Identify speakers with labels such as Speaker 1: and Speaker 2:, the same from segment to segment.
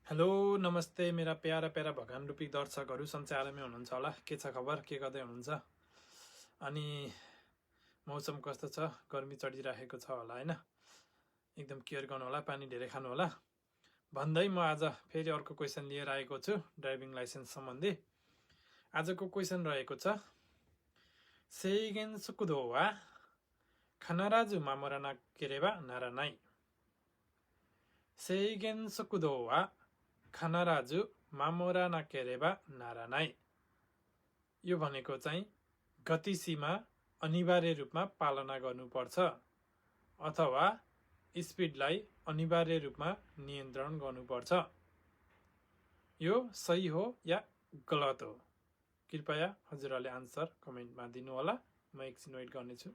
Speaker 1: Hello नमस्ते मेरा para para भगवान रूपी दर्शकहरू सञ्चारमै हुनुहुन्छ होला। के छ खबर, के गर्दै हुनुहुन्छ? अनि मौसम कस्तो छ? गर्मी चढिरहेको छ होला हैन? एकदम केयर गर्नु होला, पानी धेरै खानु होला भन्दै म आज फेरि अर्को क्वेसन लिएर आएको छु ड्राइभिङ लाइसेन्स सम्बन्धी। आजको क्वेसन रहेको छ, सेइगेन सुकुदो वा खनाराजु मामोरा नाकेरेबा नारानाई। सेइगेन सुकुदो वा खनाराजु मामोरा नाकेरेबा नारानाई। यो भनेको चाहिँ गति सीमा अनिवार्य रूपमा पालना गर्नुपर्छ अथवा स्पिडलाई अनिवार्य रूपमा नियन्त्रण गर्नुपर्छ। यो सही हो या गलत हो? कृपया हजुरहरूले आन्सर कमेन्टमा दिनु होला। म एकछिन वेट गर्नेछु।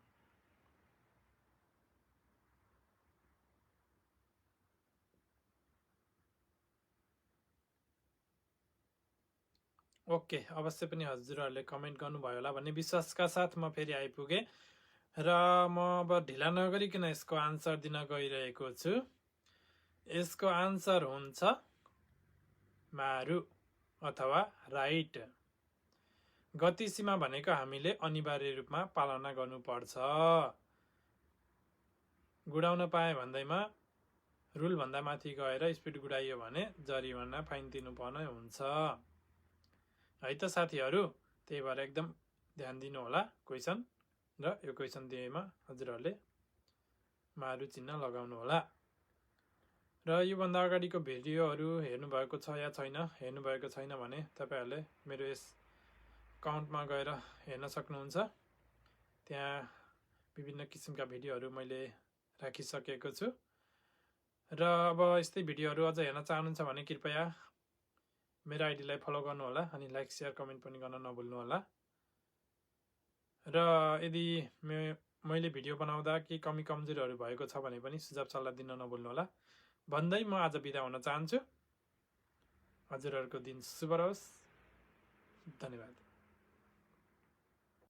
Speaker 1: ओके, अवश्य पनि हजुरहरूले कमेन्ट गर्नुभयो होला भन्ने विश्वासका साथ म फेरि आइपुगेँ र म अब ढिला नगरिकन यसको आन्सर दिन गइरहेको छु। यसको आन्सर हुन्छ मारु अथवा राइट। गति सीमा भनेको हामीले अनिवार्य रूपमा पालना गर्नुपर्छ। गुडाउन पाए भन्दैमा रुल भन्दा माथि गएर स्पिड गुडाइयो भने जरिवाना फाइन तिर्नुपर्ने हुन्छ है त साथीहरू। त्यही भएर एकदम ध्यान दिनु होला क्वेसन, र यो क्वेसन दिएमा हजुरहरूले मारु चिन्ह लगाउनु होला। र योभन्दा अगाडिको भिडियोहरू हेर्नुभएको छ या छैन, हेर्नुभएको छैन भने तपाईँहरूले मेरो यस अकाउन्टमा गएर हेर्न सक्नुहुन्छ। त्यहाँ विभिन्न किसिमका भिडियोहरू मैले राखिसकेको छु। र अब यस्तै भिडियोहरू अझ हेर्न चाहनुहुन्छ भने कृपया मेरो आइडीलाई फलो गर्नु होला अनि लाइक सेयर कमेन्ट पनि गर्न नभुल्नु होला। र यदि मैले भिडियो बनाउँदा केही कमी कमजोरीहरू भएको छ भने पनि सुझाव सल्लाह दिन नभुल्नु होला भन्दै म आज बिदा हुन चाहन्छु। हजुरहरूको दिन शुभ रहोस्। धन्यवाद।